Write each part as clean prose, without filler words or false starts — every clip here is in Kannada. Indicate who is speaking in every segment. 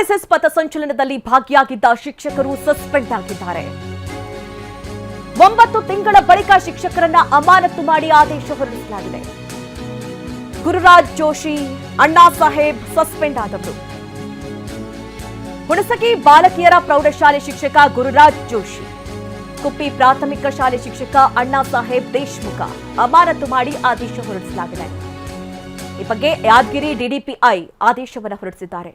Speaker 1: ಆರ್ಎಸ್ಎಸ್ ಪಥಸಂಚಲನದಲ್ಲಿ ಭಾಗಿಯಾಗಿದ್ದ ಶಿಕ್ಷಕರು ಸಸ್ಪೆಂಡ್ ಆಗಿದ್ದಾರೆ. 9 ತಿಂಗಳ ಬಳಿಕ ಶಿಕ್ಷಕರನ್ನ ಅಮಾನತು ಮಾಡಿ ಆದೇಶ ಹೊರಡಿಸಲಾಗಿದೆ. ಗುರುರಾಜ್ ಜೋಶಿ, ಅಣ್ಣಾ ಸಾಹೇಬ್ ಸಸ್ಪೆಂಡ್ ಆದವರು. ಹುಣಸಗಿ ಬಾಲಕಿಯರ ಪ್ರೌಢಶಾಲೆ ಶಿಕ್ಷಕ ಗುರುರಾಜ್ ಜೋಶಿ, ಕುಪ್ಪಿ ಪ್ರಾಥಮಿಕ ಶಾಲೆ ಶಿಕ್ಷಕ ಅಣ್ಣಾ ಸಾಹೇಬ್ ದೇಶ್ಮುಖ ಅಮಾನತು ಮಾಡಿ ಆದೇಶ ಹೊರಡಿಸಲಾಗಿದೆ. ಈ ಬಗ್ಗೆ ಯಾದಗಿರಿ ಡಿಡಿಪಿಐ ಆದೇಶವನ್ನು ಹೊರಡಿಸಿದ್ದಾರೆ.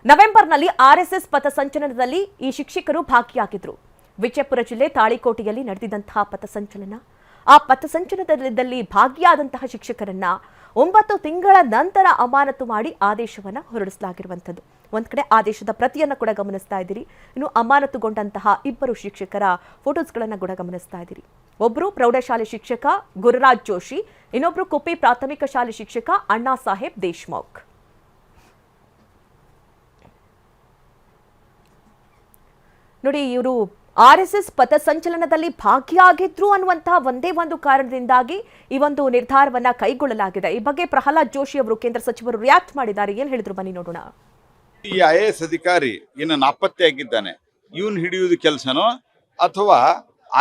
Speaker 1: ನವೆಂಬರ್ನಲ್ಲಿ ಆರ್ಎಸ್ಎಸ್ ಪಥಸಂಚಲನದಲ್ಲಿ ಈ ಶಿಕ್ಷಕರು ಭಾಗಿಯಾಗಿದ್ರು. ವಿಜಯಪುರ ಜಿಲ್ಲೆ ತಾಳಿಕೋಟೆಯಲ್ಲಿ ನಡೆದಿದ್ದಂತಹ ಪಥಸಂಚಲನ, ಆ ಪಥಸಂಚಲನದಲ್ಲಿ ಭಾಗಿಯಾದಂತಹ ಶಿಕ್ಷಕರನ್ನ 9 ತಿಂಗಳ ನಂತರ ಅಮಾನತು ಮಾಡಿ ಆದೇಶವನ್ನು ಹೊರಡಿಸಲಾಗಿರುವಂಥದ್ದು. ಒಂದ್ ಕಡೆ ಆದೇಶದ ಪ್ರತಿಯನ್ನು ಕೂಡ ಗಮನಿಸ್ತಾ ಇದ್ದೀರಿ. ಇನ್ನು ಅಮಾನತುಗೊಂಡಂತಹ 2 ಶಿಕ್ಷಕರ ಫೋಟೋಸ್ಗಳನ್ನು ಕೂಡ ಗಮನಿಸ್ತಾ ಇದ್ದೀರಿ. ಒಬ್ಬರು ಪ್ರೌಢಶಾಲೆ ಶಿಕ್ಷಕ ಗುರುರಾಜ್ ಜೋಶಿ, ಇನ್ನೊಬ್ರು ಕುಪ್ಪಿ ಪ್ರಾಥಮಿಕ ಶಾಲೆ ಶಿಕ್ಷಕ ಅಣ್ಣಾ ಸಾಹೇಬ್ ದೇಶ್ಮುಖ್. ನೋಡಿ, ಇವರು ಆರ್ಎಸ್ಎಸ್ ಪಥಸಂಚಲನದಲ್ಲಿ ಭಾಗಿಯಾಗಿದ್ರು ಅನ್ನುವಂತಹ ಒಂದೇ ಒಂದು ಕಾರಣದಿಂದಾಗಿ ಈ ಒಂದು ನಿರ್ಧಾರವನ್ನ ಕೈಗೊಳ್ಳಲಾಗಿದೆ. ಈ ಬಗ್ಗೆ ಪ್ರಹ್ಲಾದ್ ಜೋಶಿ ಅವರು ಕೇಂದ್ರ ಸಚಿವರು ರಿಯಾಕ್ಟ್ ಮಾಡಿದ್ದಾರೆ. ಏನ್ ಹೇಳಿದ್ರು ಬನ್ನಿ ನೋಡೋಣ.
Speaker 2: ಈ ಐಎಎಸ್ ಅಧಿಕಾರಿ ಇನ್ನು ನಾಪತ್ತೆಯಾಗಿದ್ದಾನೆ, ಇವನ್ ಹಿಡಿಯುವುದು ಕೆಲಸನೋ ಅಥವಾ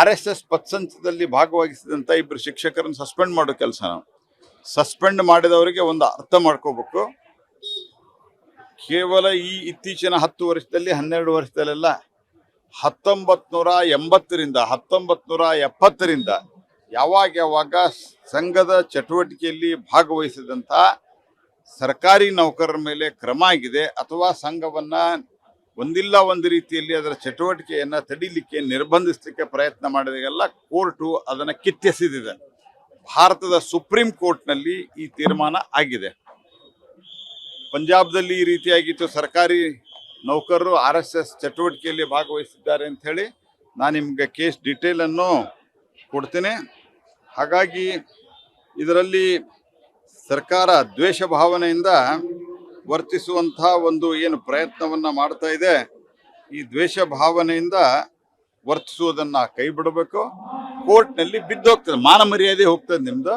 Speaker 2: ಆರ್ಎಸ್ಎಸ್ ಪಥಸಂಚಲನದಲ್ಲಿ ಭಾಗವಹಿಸಿದಂತ 2 ಶಿಕ್ಷಕರನ್ನು ಸಸ್ಪೆಂಡ್ ಮಾಡೋ ಕೆಲಸನೋ? ಸಸ್ಪೆಂಡ್ ಮಾಡಿದವರಿಗೆ ಒಂದು ಅರ್ಥ ಮಾಡ್ಕೋಬೇಕು. ಕೇವಲ ಈ ಇತ್ತೀಚಿನ 10 ವರ್ಷದಲ್ಲಿ 12 ವರ್ಷದಲ್ಲೆಲ್ಲ 1980ರಿಂದ 1970ರಿಂದ ಯಾವಾಗ ಸಂಘದ ಚಟುವಟಿಕೆಯಲ್ಲಿ ಭಾಗವಹಿಸಿದಂಥ ಸರ್ಕಾರಿ ನೌಕರರ ಮೇಲೆ ಕ್ರಮ ಆಗಿದೆ ಅಥವಾ ಸಂಘವನ್ನ ಒಂದಿಲ್ಲ ಒಂದು ರೀತಿಯಲ್ಲಿ ಅದರ ಚಟುವಟಿಕೆಯನ್ನ ತಡಿಲಿಕ್ಕೆ ನಿರ್ಬಂಧಿಸಲಿಕ್ಕೆ ಪ್ರಯತ್ನ ಮಾಡಿದಾಗೆಲ್ಲ ಕೋರ್ಟು ಅದನ್ನು ಕಿತ್ತೆಸೆದಿದೆ. ಭಾರತದ ಸುಪ್ರೀಂ ಕೋರ್ಟ್ನಲ್ಲಿ ಈ ತೀರ್ಮಾನ ಆಗಿದೆ. ಪಂಜಾಬ್ದಲ್ಲಿ ಈ ರೀತಿಯಾಗಿತ್ತು, ಸರ್ಕಾರಿ ನೌಕರರು RSS ಚಟುವಟಿಕೆಯಲ್ಲಿ ಭಾಗವಹಿಸಿದ್ದಾರೆ ಅಂತ ಹೇಳಿ ನಾನು ನಿಮಗೆ ಕೇಸ್ ಡೀಟೇಲ್ ಅನ್ನು ಕೊಡ್ತೇನೆ. ಹಾಗಾಗಿ ಇದರಲ್ಲಿ ಸರ್ಕಾರ ದ್ವೇಷ ಭಾವನೆಯಿಂದ ವರ್ತಿಸುವಂತಹ ಒಂದು ಏನು ಪ್ರಯತ್ನವನ್ನ ಮಾಡ್ತಾ ಇದೆ, ಈ ದ್ವೇಷ ಭಾವನೆಯಿಂದ ವರ್ತಿಸುವುದನ್ನ ಕೈ ಬಿಡಬೇಕು. ಕೋರ್ಟ್ನಲ್ಲಿ ಬಿದ್ದೋಗ್ತದೆ, ಮಾನ ಮರ್ಯಾದೆ ಹೋಗ್ತದೆ ನಿಮ್ದು.